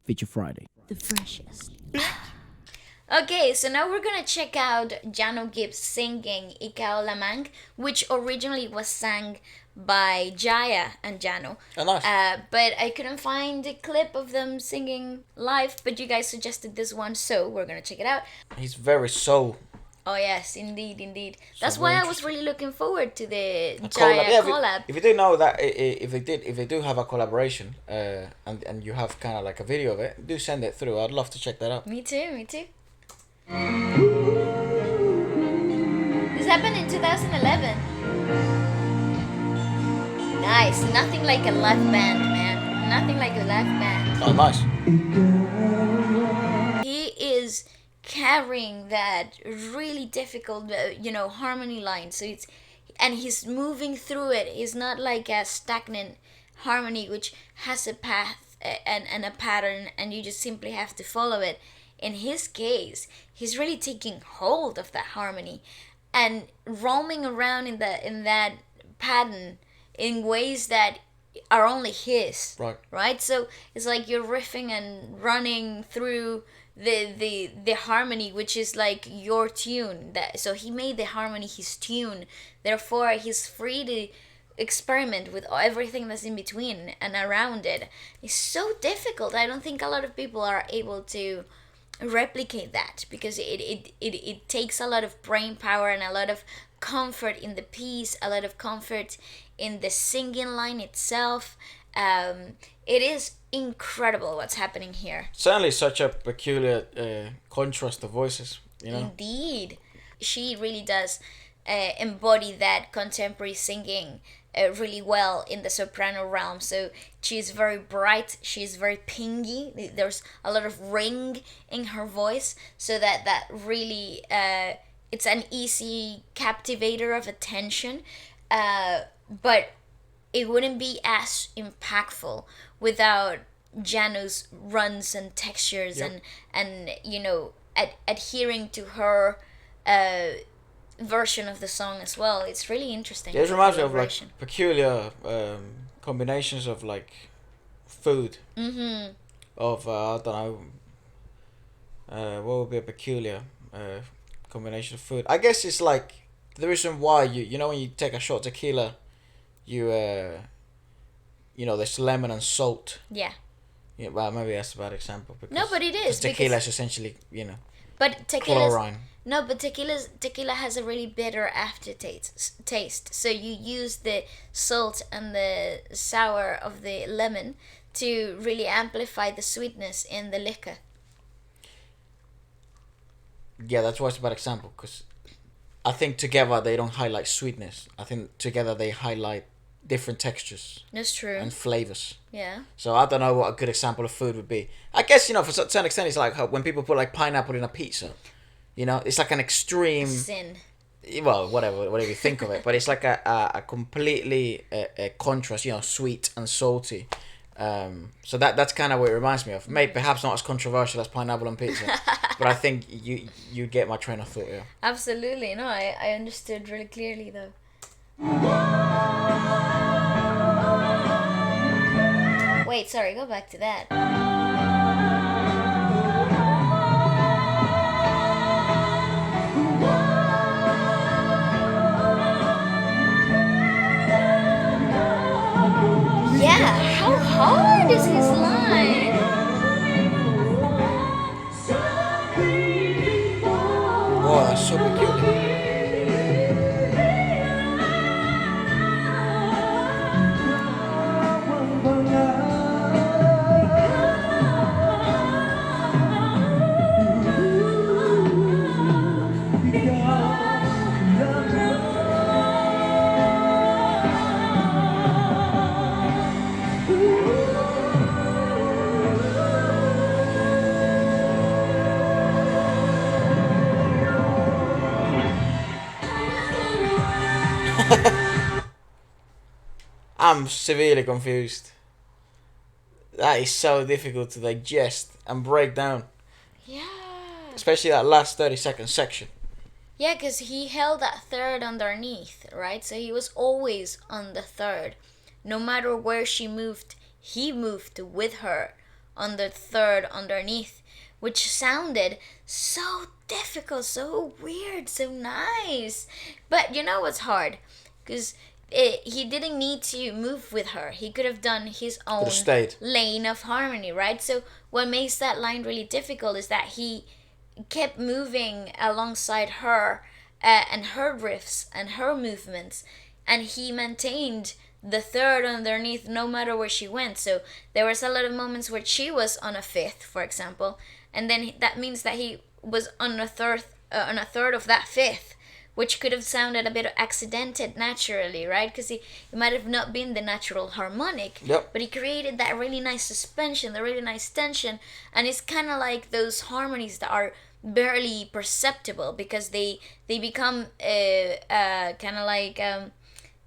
Feature Friday. The freshest. Okay, so now we're gonna check out Janno Gibbs singing Ikaw Lamang, which originally was sang by Jaya and Janno. Oh, nice. But I couldn't find a clip of them singing live, but you guys suggested this one, so we're gonna check it out. He's very soul. Oh yes, indeed, indeed. So That's very why I was interesting. really looking forward to the A Jaya Yeah, collab. if you do know that, if they do have a collaboration, and you have kind of like a video of it, do send it through. I'd love to check that out. Me too, me too. This happened in 2011. Nice. Nothing like a live band, man. Nothing like a live band. Oh, nice. He is carrying that really difficult, harmony line. So and he's moving through it. It's not like a stagnant harmony, which has a path and a pattern, and you just simply have to follow it. In his case, he's really taking hold of that harmony and roaming around in that pattern in ways that are only his. Right? So it's like you're riffing and running through the harmony, which is like your tune. So he made the harmony his tune. Therefore, he's free to experiment with everything that's in between and around it. It's so difficult. I don't think a lot of people are able to replicate that, because it takes a lot of brain power and a lot of comfort in the piece, a lot of comfort in the singing line itself. It is incredible what's happening here. Certainly, such a peculiar contrast of voices. Indeed, she really does embody that contemporary singing really well in the soprano realm. So she's very bright, she's very pingy, there's a lot of ring in her voice, so that really it's an easy captivator of attention, but it wouldn't be as impactful without Janno's runs and textures. Yep. and adhering to her version of the song as well. It's really interesting. Yeah, it reminds me of like peculiar combinations of like food. Mm-hmm. Of I don't know. What would be a peculiar combination of food? I guess it's like the reason why you know when you take a shot of tequila, you there's lemon and salt. Yeah. Yeah, well maybe that's a bad example. Because, No, but it is. Tequila is essentially But tequila. chlorine. No, but tequila has a really bitter aftertaste. So you use the salt and the sour of the lemon to really amplify the sweetness in the liquor. Yeah, that's why it's a bad example, because I think together they don't highlight sweetness. I think together they highlight different textures That's true. and flavors. Yeah. So I don't know what a good example of food would be. I guess, for a certain extent, it's like how when people put like pineapple in a pizza. It's like an extreme... Sin. Well, whatever you think of it. But it's like a completely a contrast, sweet and salty. So that's kind of what it reminds me of. Maybe perhaps not as controversial as pineapple on pizza. But I think you get my train of thought, yeah. Absolutely. No, I understood really clearly though. Wait, sorry, go back to that. Yeah, how hard is his line? Oh, that's so peculiar. I'm severely confused. That is so difficult to digest and break down. Yeah. Especially that last 30-second section. Yeah, because he held that third underneath, right? So he was always on the third. No matter where she moved, he moved with her on the third underneath, which sounded so difficult, so weird, so nice. But you know what's hard? Because he didn't need to move with her. He could have done his Could own have stayed. lane of harmony, right? So what makes that line really difficult is that he kept moving alongside her, and her riffs and her movements, and he maintained the third underneath no matter where she went. So there was a lot of moments where she was on a fifth, for example, and then that means that he was on a third of that fifth, which could have sounded a bit accidented naturally, right? Because it might have not been the natural harmonic, Yep. but he created that really nice suspension, the really nice tension, and it's kind of like those harmonies that are barely perceptible because they become kind of like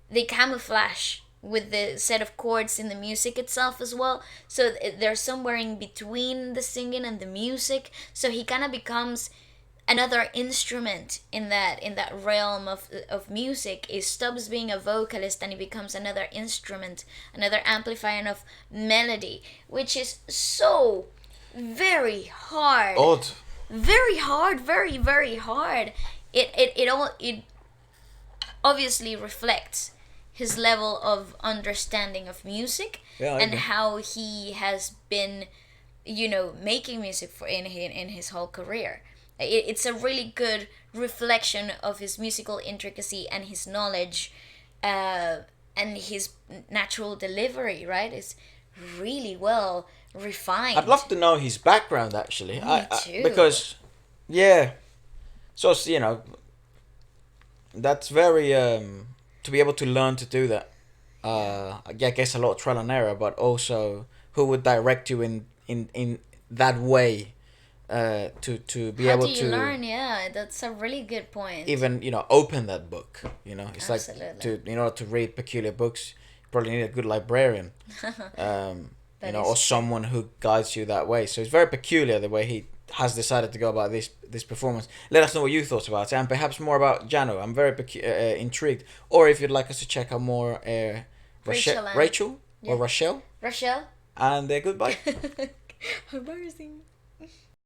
they camouflage with the set of chords in the music itself as well. So they're somewhere in between the singing and the music. So he kind of becomes another instrument in that realm of music. He stops being a vocalist and he becomes another instrument, another amplifier of melody, which is so very hard. Odd. Very hard, very very hard. It obviously reflects his level of understanding of music, Yeah, and how he has been, making music for in his whole career. It's a really good reflection of his musical intricacy and his knowledge, and his natural delivery. Right, it's really well refined. I'd love to know his background actually. Me too. Because, yeah, so that's very to be able to learn to do that. I guess a lot of trial and error, but also who would direct you in that way, to be How able do you to learn? Yeah, that's a really good point. even open that book. It's Absolutely. like in order to read peculiar books, you probably need a good librarian. That Or is someone who guides you that way. So it's very peculiar the way he has decided to go about this performance. Let us know what you thought about it, and perhaps more about Janno. I'm very intrigued. Or if you'd like us to check out more, Rachel Yeah. or Rachelle, Rachelle. and goodbye. Embarrassing.